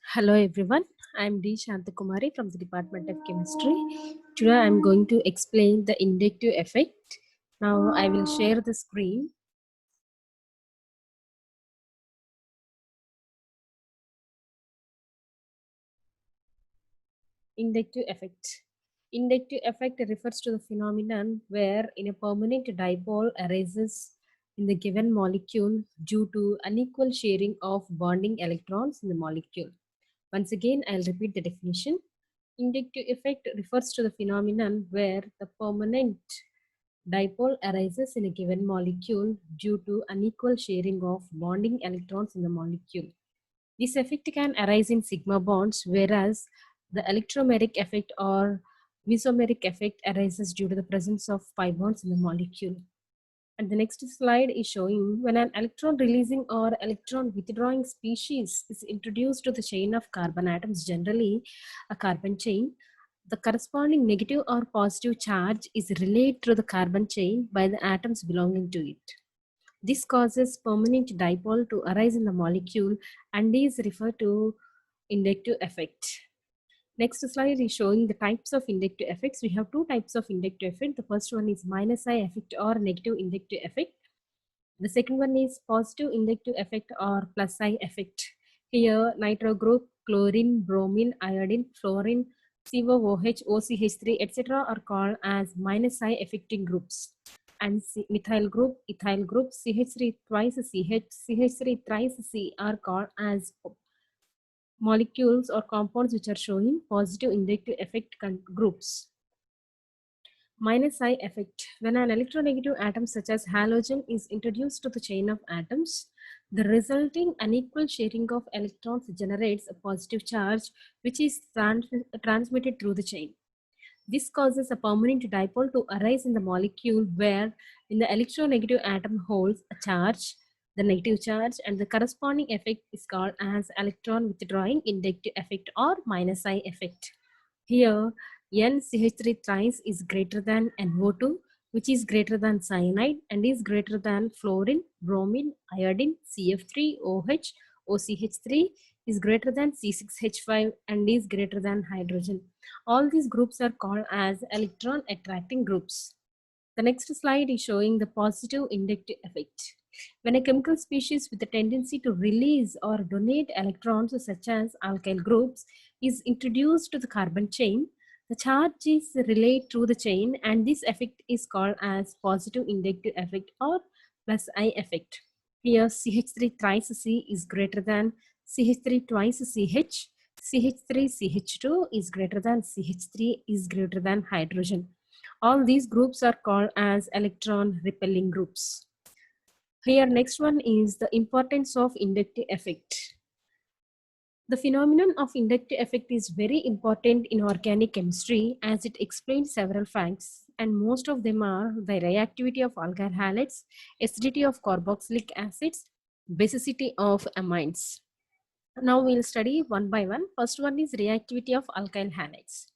Hello everyone, I am D. Shantakumari from the Department of Chemistry. Today I am going to explain the inductive effect. Now I will share the screen. Inductive effect. Inductive effect refers to the phenomenon where a permanent dipole arises in the given molecule due to unequal sharing of bonding electrons in the molecule. Once again, I'll repeat the definition. Inductive effect refers to the phenomenon where the permanent dipole arises in a given molecule due to unequal sharing of bonding electrons in the molecule. This effect can arise in sigma bonds, whereas the electromeric effect or mesomeric effect arises due to the presence of pi bonds in the molecule. And the next slide is showing when an electron releasing or electron withdrawing species is introduced to the chain of carbon atoms, generally a carbon chain, the corresponding negative or positive charge is relayed through the carbon chain by the atoms belonging to it. This causes permanent dipole to arise in the molecule and is referred to inductive effect. Next slide is showing the types of inductive effects. We have two types of inductive effect. The first one is minus I effect or negative inductive effect. The second one is positive inductive effect or plus I effect. Here, nitro group, chlorine, bromine, iodine, fluorine, COOH, OCH3, etc. are called as minus I affecting groups. And methyl group, ethyl group, CH3 twice CH, CH3 thrice C are called as molecules or compounds which are showing positive inductive effect groups. Minus I effect. When an electronegative atom such as halogen is introduced to the chain of atoms, the resulting unequal sharing of electrons generates a positive charge which is transmitted through the chain. This causes a permanent dipole to arise in the molecule where in the electronegative atom holds a charge, the negative charge, and the corresponding effect is called as electron withdrawing inductive effect or minus I effect. Here, NCH3 thrice is greater than NO2, which is greater than cyanide and is greater than fluorine, bromine, iodine, CF3OH, OCH3 is greater than C6H5 and is greater than hydrogen. All these groups are called as electron attracting groups. The next slide is showing the positive inductive effect. When a chemical species with a tendency to release or donate electrons such as alkyl groups is introduced to the carbon chain, the charge is relayed through the chain and this effect is called as positive inductive effect or plus I effect. Here CH3 thrice C is greater than CH3 twice CH, CH3 CH2 is greater than CH3 is greater than hydrogen. All these groups are called as electron repelling groups. Here next one is the importance of inductive effect. The phenomenon of inductive effect is very important in organic chemistry as it explains several facts, and most of them are the reactivity of alkyl halides, acidity of carboxylic acids, basicity of amines. Now we'll study one by one. First one is reactivity of alkyl halides.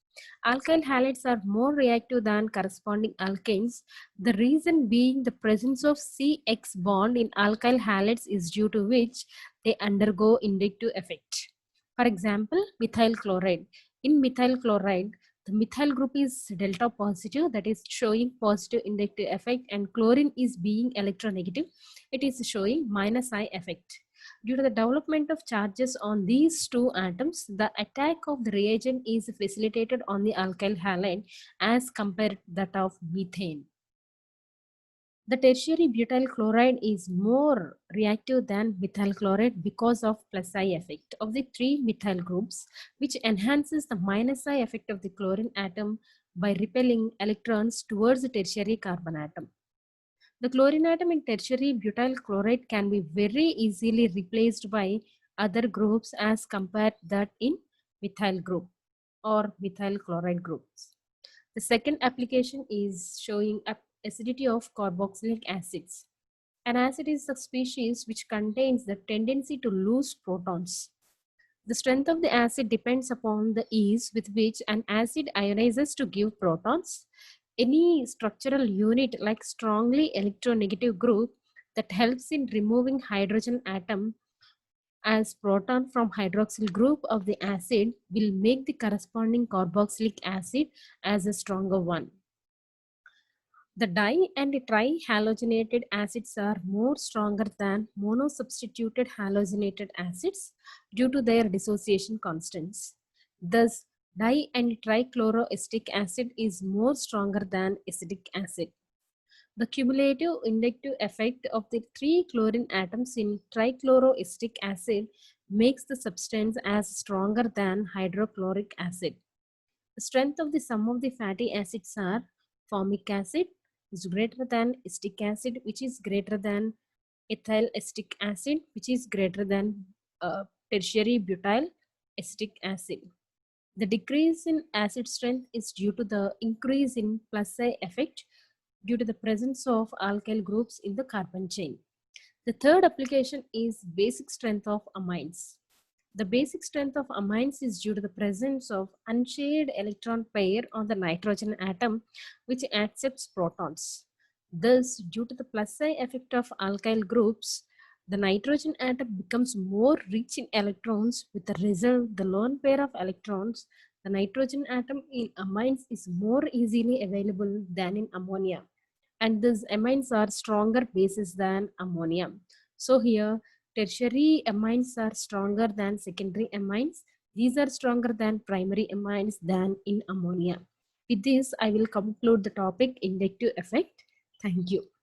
Alkyl halides are more reactive than corresponding alkanes. The reason being the presence of CX bond in alkyl halides is due to which they undergo inductive effect. For example, methyl chloride. In methyl chloride, the methyl group is delta positive, that is showing positive inductive effect, and chlorine is being electronegative. It is showing minus I effect. Due to the development of charges on these two atoms, the attack of the reagent is facilitated on the alkyl halide as compared to that of methane. The tertiary butyl chloride is more reactive than methyl chloride because of plus I effect of the three methyl groups, which enhances the minus I effect of the chlorine atom by repelling electrons towards the tertiary carbon atom. The chlorine atom in tertiary butyl chloride can be very easily replaced by other groups as compared to that in methyl group or methyl chloride groups. The second application is showing acidity of carboxylic acids. An acid is a species which contains the tendency to lose protons. The strength of the acid depends upon the ease with which an acid ionizes to give protons. Any structural unit like strongly electronegative group that helps in removing hydrogen atom as proton from hydroxyl group of the acid will make the corresponding carboxylic acid as a stronger one. The di and trihalogenated acids are more stronger than monosubstituted halogenated acids due to their dissociation constants. Thus, di and trichloroacetic acid is more stronger than acetic acid. The cumulative inductive effect of the three chlorine atoms in trichloroacetic acid makes the substance as stronger than hydrochloric acid. The strength of the sum of the fatty acids are formic acid is greater than acetic acid, which is greater than ethyl acetic acid, which is greater than tertiary butyl acetic acid. The decrease in acid strength is due to the increase in plus I effect due to the presence of alkyl groups in the carbon chain. The third application is basic strength of amines. The basic strength of amines is due to the presence of unshared electron pair on the nitrogen atom which accepts protons. Thus, due to the plus I effect of alkyl groups, the nitrogen atom becomes more rich in electrons with the result the lone pair of electrons. The nitrogen atom in amines is more easily available than in ammonia, and these amines are stronger bases than ammonia. So here tertiary amines are stronger than secondary amines. These are stronger than primary amines than in ammonia. With this, I will conclude the topic inductive effect. Thank you.